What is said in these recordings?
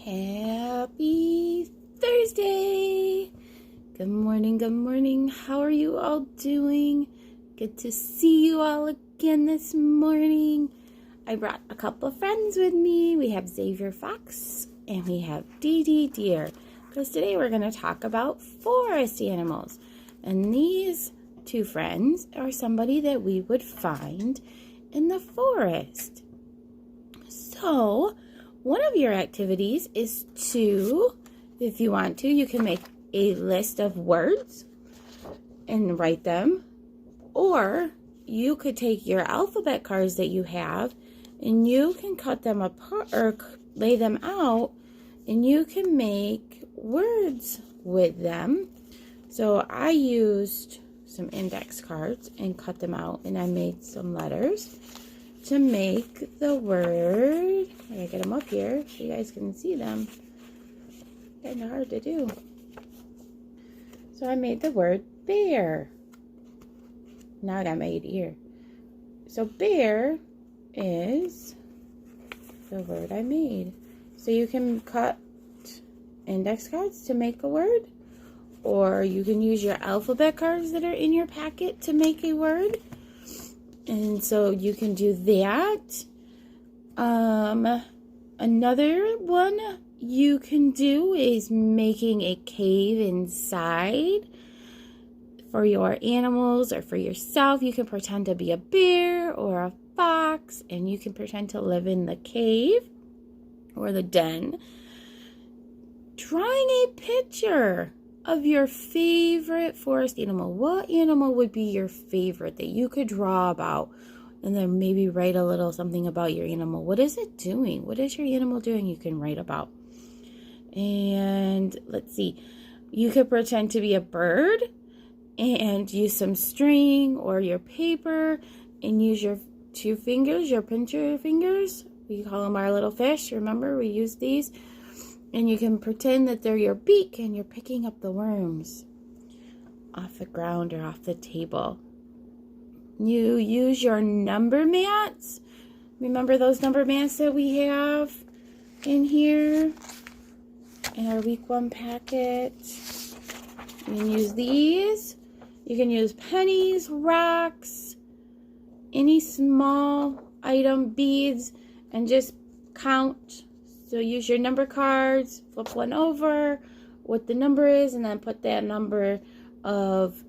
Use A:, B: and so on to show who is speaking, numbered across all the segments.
A: Happy Thursday! Good morning, good morning. How are you all doing? Good to see you all again this morning. I brought a couple of friends with me. We have Xavier Fox and we have Dee Dee Deer. Because today we're going to talk about forest animals. And these two friends are somebody that we would find in the forest. So, one of your activities is to, if you want to, you can make a list of words and write them. Or you could take your alphabet cards that you have and you can cut them apart or lay them out and you can make words with them. So I used some index cards and cut them out and I made some letters to make the word. I gotta get them up here so you guys can see them. Kind of hard to do. So I made the word bear. Now I got my ear. So bear is the word I made. So you can cut index cards to make a word, or you can use your alphabet cards that are in your packet to make a word. And so you can do that. Another one you can do is making a cave inside for your animals or for yourself. You can pretend to be a bear or a fox and you can pretend to live in the cave or the den. Drawing a picture of your favorite forest animal. What animal would be your favorite that you could draw about? And then maybe write a little something about your animal. What is it doing? What is your animal doing you can write about? And let's see. You could pretend to be a bird and use some string or your paper and use your two fingers, your pincher fingers. We call them our little fish. Remember, we use these. And you can pretend that they're your beak and you're picking up the worms off the ground or off the table. You use your number mats. Remember those number mats that we have in here in our week 1 packet? You can use these. You can use pennies, rocks, any small item, beads, and just count. So use your number cards, flip one over, what the number is, and then put that number of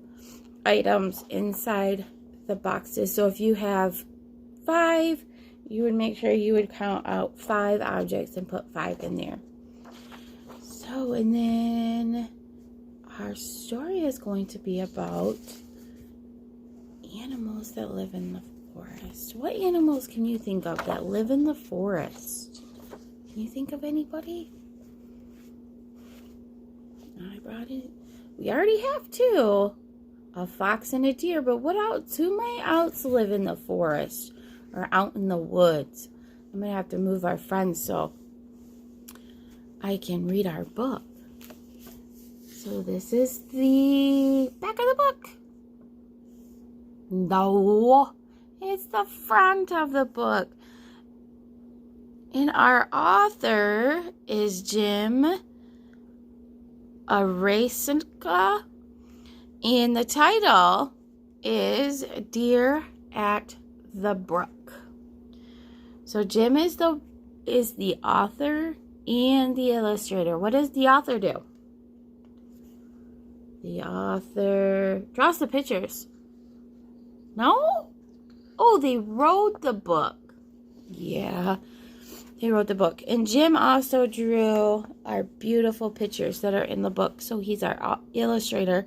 A: items inside the boxes. So if you have 5, you would make sure you would count out 5 objects and put 5 in there. So, and then our story is going to be about animals that live in the forest. What animals can you think of that live in the forest? Can you think of anybody? I brought it. We already have 2. A fox and a deer, but what else? Who might else live in the forest or out in the woods? I'm going to have to move our friends so I can read our book. So this is the back of the book. No, it's the front of the book. And our author is Jim Arasinka. And the title is Deer at the Brook. So Jim is the author and the illustrator. What does the author do? The author draws the pictures. No? Oh, they wrote the book. Yeah, they wrote the book. And Jim also drew our beautiful pictures that are in the book. So he's our illustrator.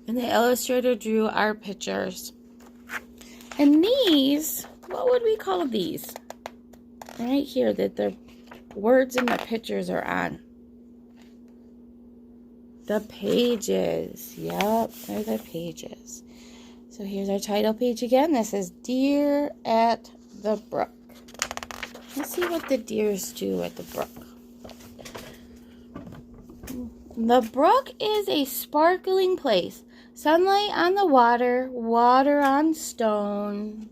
A: And the illustrator drew our pictures. And these, what would we call these? Right here that the words and the pictures are on. The pages. Yep, they're the pages. So here's our title page again. This is Deer at the Brook. Let's see what the deers do at the brook. The brook is a sparkling place. Sunlight on the water, water on stone.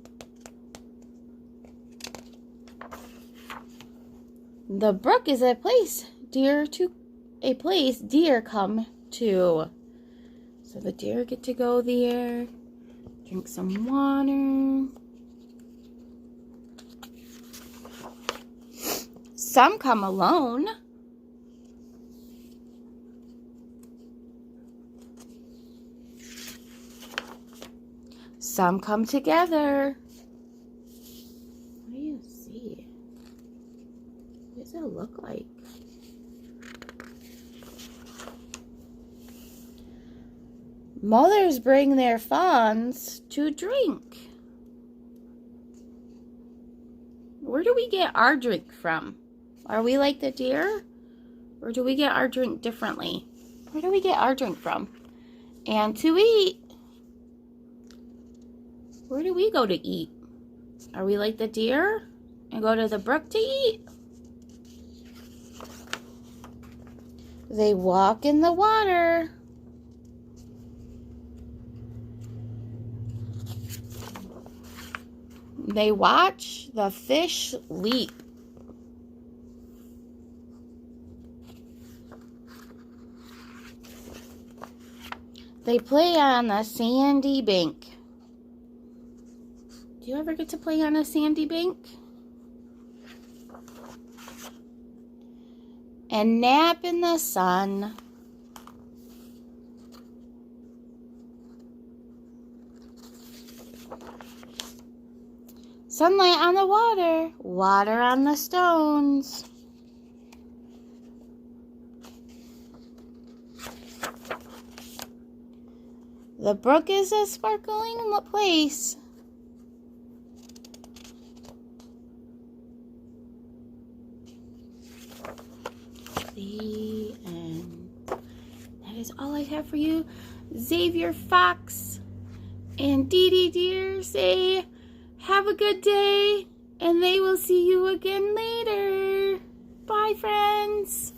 A: The brook is a place a place deer come to. So the deer get to go there, drink some water. Some come alone. Some come together. What do you see? What does it look like? Mothers bring their fawns to drink. Where do we get our drink from? Are we like the deer? Or do we get our drink differently? Where do we get our drink from? And to eat. Where do we go to eat? Are we like the deer and go to the brook to eat? They walk in the water. They watch the fish leap. They play on the sandy bank. Do you ever get to play on a sandy bank? And nap in the sun. Sunlight on the water, water on the stones. The brook is a sparkling place. The end. That is all I have for you. Xavier Fox and Dee Dee Deer say, have a good day, and they will see you again later. Bye, friends.